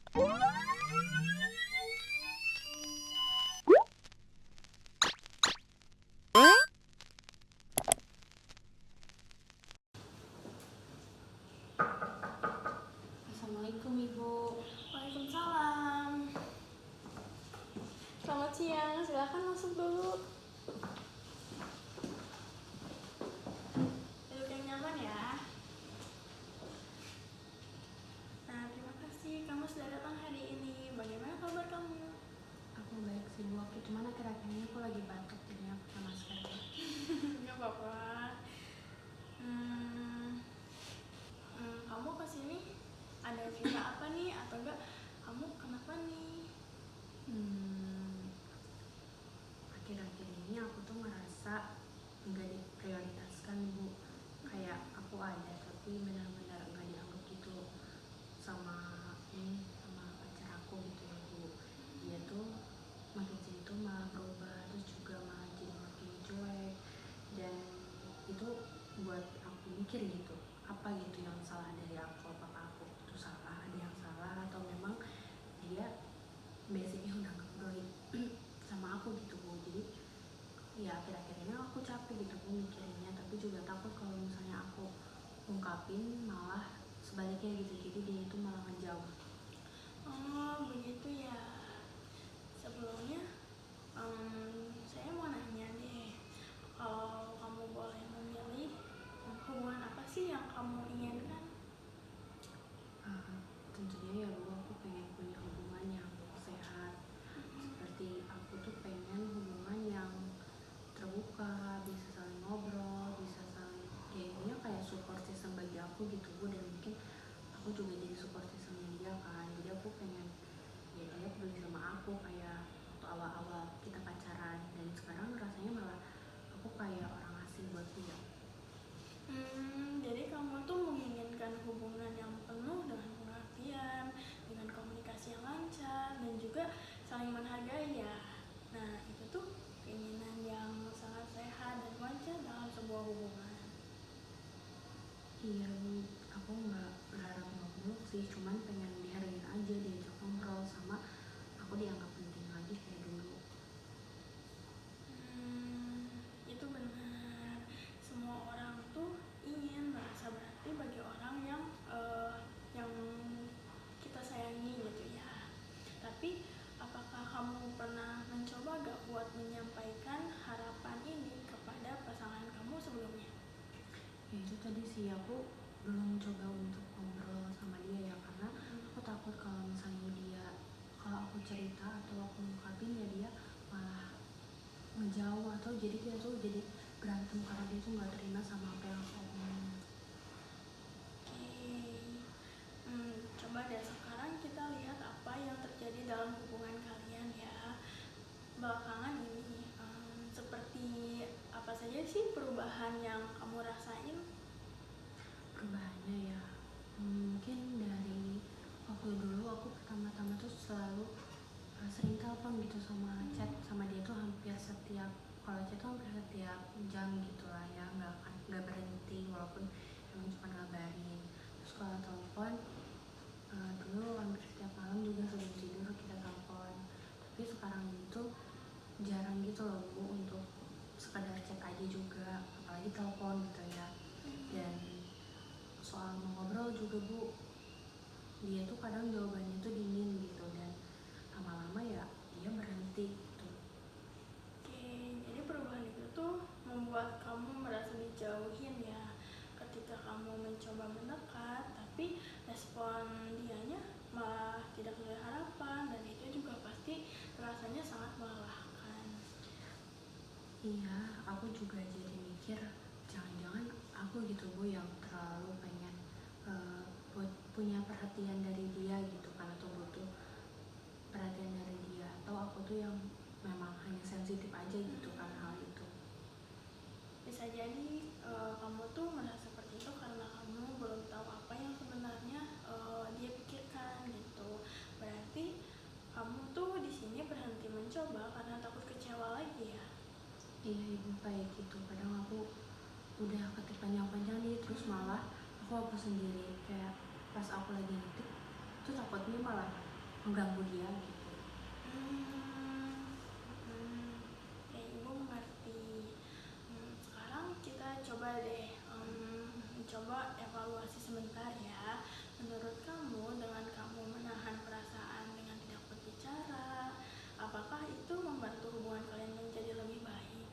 Assalamualaikum Ibu. Waalaikumsalam. Selamat siang, silakan masuk dulu. Duduk yang nyaman ya. Nah, terima kasih kamu sudah datang hari ini. Bagaimana kabar kamu? Aku baik sih Bu, aku cuman akhir-akhir ini aku lagi batuk jadi aku pakai masker. Gak apa-apa. Kamu kesini ada cerita apa nih? Atau enggak kamu kenapa nih? Akhir-akhir ini aku tuh ngerasa nggak diprioritaskan Bu. Kayak aku ada tapi benar-benar nggak dianggap gitu sama pacar aku gitu ya Bu. Dia tuh makin sini tuh malah berubah, terus juga malah jadi makin cuek, dan itu buat aku mikir gitu, apa gitu yang salah dari aku, apakah aku tuh salah, ada yang salah, atau memang dia basicnya udah gak peduli sama aku gitu Bu. Jadi ya akhir-akhir ini aku capek gitu Bu mikirinnya, tapi juga takut kalau misalnya aku ungkapin malah sebaliknya gitu, jadi dia itu malah ngejauh. Oh, begitu ya. Sebelumnya, saya mau nanya deh, kalau kamu boleh memilih, hubungan apa sih yang kamu inginkan? Tentunya ya Bu, aku pengen punya hubungan yang sehat. Seperti aku tuh pengen hubungan yang terbuka, bisa saling ngobrol, bisa saling kayak support system bagi aku gitu Bu, dan mungkin aku juga jadi support systemnya dia kan. Jadi aku pengen ya dia peduli sama aku kayak waktu awal-awal kita pacaran, dan sekarang rasanya malah aku kayak orang asing buat dia. Jadi kamu tuh menginginkan hubungan yang penuh dengan pengertian, dengan komunikasi yang lancar, dan juga saling menghargai ya. Nah, itu tuh keinginan yang sangat sehat dan wajar dalam sebuah hubungan. Iya Bu, aku nggak berharap muluk-muluk sih, cuman pengen dihargain aja, diajak ngobrol, sama aku dianggap penting lagi kayak dulu. Itu benar. Semua orang tuh ingin merasa berarti bagi orang yang kita sayangi gitu ya. Tapi apakah kamu pernah mencoba gak buat menyampaikan harapan ini kepada pasangan kamu sebelumnya? Ya itu tadi sih, aku belum coba untuk ngobrol sama dia ya, karena aku takut kalau misalnya kalau aku cerita atau aku ungkapin ya dia malah ngejauh, atau jadi dia tuh jadi berantem karena dia tuh nggak terima sama apa yang aku omongin. Coba deh sekarang kita lihat apa yang terjadi dalam hubungan kalian ya belakangan ini. Seperti apa saja sih perubahan yang kamu rasain? Perubahannya ya mungkin dari waktu dulu aku pertama-tama tuh selalu sering telepon gitu, sama chat sama dia tuh hampir setiap, kalau chat tuh hampir setiap jam gitu lah ya, nggak berhenti walaupun emang cuma ngabarin. Terus kalau telepon dulu hampir setiap malam juga sebelum tidur kita telepon, tapi sekarang itu jarang gitu loh Bu, untuk sekadar chat aja juga, apalagi telepon gitu ya. Dan soal mau ngobrol juga Bu, dia tuh kadang jawabannya tuh dingin gitu, dan lama-lama ya dia berhenti gitu. Jadi perubahan itu tuh membuat kamu merasa dijauhin ya. Ketika kamu mencoba mendekat, tapi respon dianya malah tidak sesuai harapan, dan itu juga pasti rasanya sangat melelahkan. Iya, aku juga jadi mikir jangan-jangan aku gitu Bu yang terlalu pengen punya perhatian dari dia gitu kan, atau butuh perhatian dari dia, atau aku tuh yang memang hanya sensitif aja gitu kan hal itu. Bisa jadi kamu tuh merasa seperti itu karena kamu belum tahu apa yang sebenarnya dia pikirkan gitu. Berarti kamu tuh di sini berhenti mencoba karena takut kecewa lagi ya. Iya Ibu, kayak gitu. Kadang aku udah ketik panjang-panjang nih, terus malah aku hapus sendiri. Kayak pas aku lagi ngetik tuh takutnya malah mengganggu dia gitu. Ya ibu mengerti. Sekarang kita coba deh mencoba evaluasi sebentar ya. Menurut kamu dengan kamu menahan perasaan dengan tidak berbicara, apakah itu membantu hubungan kalian menjadi lebih baik?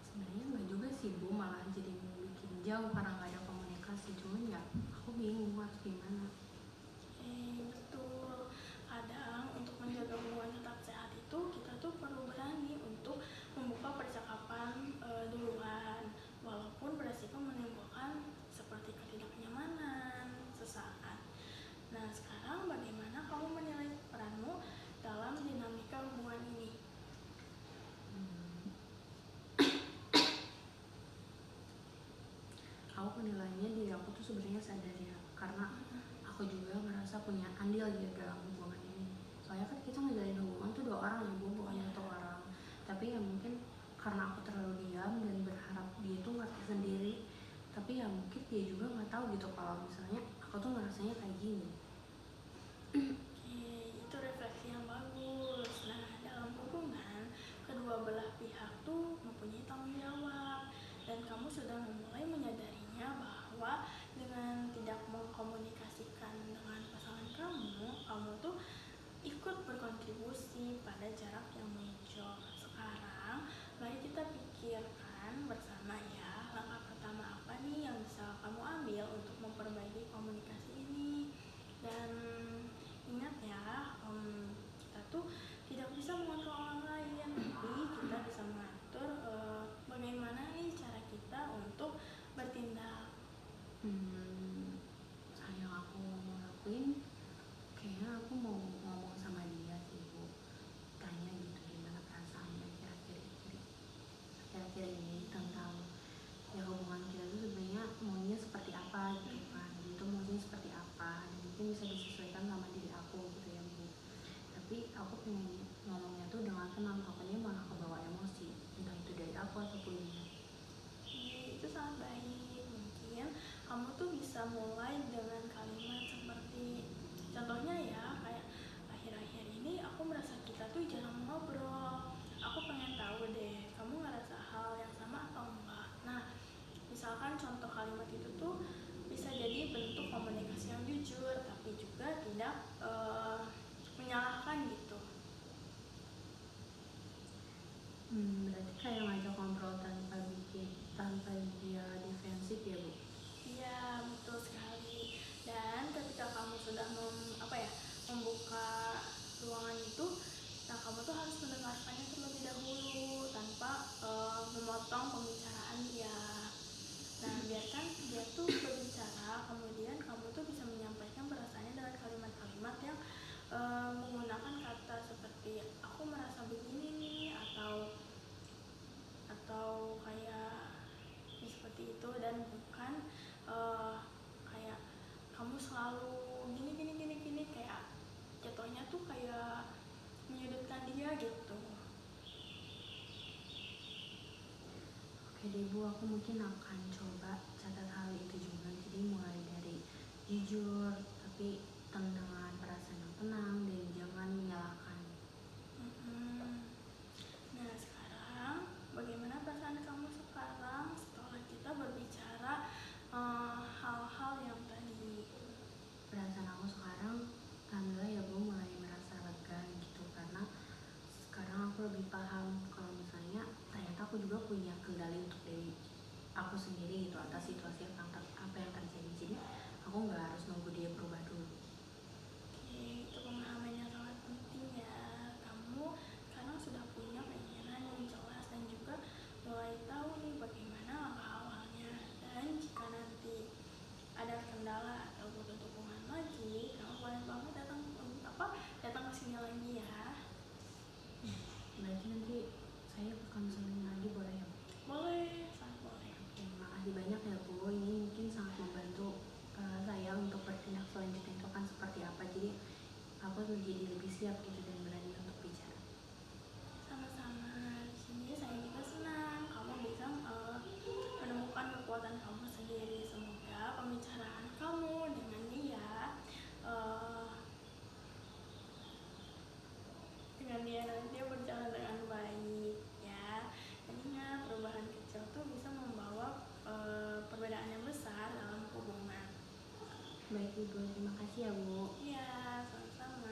Sebenarnya nggak juga sih Bu, malah jadi bikin jauh karena nggak ada komunikasi. Cuman ya aku bingung harus gimana. Betul. Kadang untuk menjaga hubungan tetap sehat itu kita tuh perlu berani untuk membuka percakapan duluan, walaupun beresiko menimbulkan seperti ketidaknyamanan sesaat. Nah, sekarang bagaimana kamu menilai peranmu dalam dinamika hubungan ini? Aku penilainya diri aku tuh sebenarnya sadar ya, karena aku juga merasa punya andil gitu dalam hubungan ini. Soalnya kan kita ngejalin hubungan tuh 2 orang ya Bu, bukan 1 orang. Tapi ya mungkin karena aku terlalu diam dan berharap dia tuh ngerti sendiri, tapi ya mungkin dia juga nggak tahu gitu kalau misalnya aku tuh ngerasanya kayak gini. Itu refleksi yang bagus. Nah, dalam hubungan, kedua belah pihak tuh mempunyai tanggung jawab, dan kamu sudah memulai menyadarinya bahwa dengan tidak mengkomunikasikan dengan pasangan kamu tuh ikut berkontribusi pada jarak yang muncul. Sekarang, mari kita pikirkan bersama ya, langkah pertama apa nih yang bisa kamu ambil untuk memperbaiki komunikasi ini. Dan ingat ya, kita tuh tidak bisa mengontrol orang lain, tapi kita bisa mengatur bagaimana nih cara kita untuk bertindak. Yang aku mau lakuin, kayaknya aku mau ngomong sama dia sih Bu, tanya gitu gimana perasaannya kira-kira ini tentang ya hubungan kita tuh sebenarnya maunya seperti apa gitu kan, dia tuh maunya seperti apa, dan mungkin bisa disesuaikan sama diri aku gitu ya Bu. Tapi aku pengen ngomongnya tuh dengan tenang, takutnya malah kebawa emosi, entah itu dari aku ataupun dia. Itu sangat baik. Mungkin kamu tuh bisa mulai dengan kalimat seperti, contohnya ya, kayak akhir-akhir ini aku merasa kita tuh jarang ngobrol. Aku pengen tahu deh, kamu ngerasa hal yang sama atau enggak? Nah, misalkan contoh kalimat itu tuh bisa jadi bentuk komunikasi yang jujur, tapi juga tidak menyalahkan gitu. Berarti kayak ngajak ngobrol tanpa dia defensif ya Bu? Iya, betul sekali. Dan ketika kamu sudah membuka ruangan itu, nah kamu tuh harus mendengarkannya terlebih dahulu tanpa memotong pembicaraan dia. Nah, biarkan dia tuh berbicara, kemudian kamu tuh bisa menyampaikan perasaannya dengan kalimat-kalimat yang menggunakan kata seperti aku merasa begini nih, atau kayak seperti itu, dan bukan kayak kamu selalu gini, kayak jatuhnya tuh kayak menyudutkan dia gitu. Oke deh Bu, aku mungkin akan coba catat hal itu juga. Jadi mulai dari jujur, tapi dengan perasaan yang tenang dan jangan menyalahkan. Nah, sekarang bagaimana perasaan kamu sekarang setelah kita berbicara hal-hal yang tadi? Perasaan aku sekarang, alhamdulillah ya Bu, mulai merasa lega gitu, karena sekarang aku lebih paham kalau misalnya ternyata aku juga punya kendali untuk diri aku sendiri gitu atas situasi apa yang terjadi. Jadi aku nggak harus nunggu dia berubah dulu. Itu pemahaman yang sangat penting ya. Kamu sekarang sudah punya keinginan yang jelas dan juga mulai tahu nih bagaimana langkah awalnya. Dan jika nanti ada kendala atau butuh dukungan lagi, kamu boleh banget datang ke sini lagi ya. Berarti nanti saya akan kesini lagi boleh ya Bu? Boleh, sangat boleh. Oke, makasih Baik Ibu, terima kasih ya Bu. Iya, sama-sama.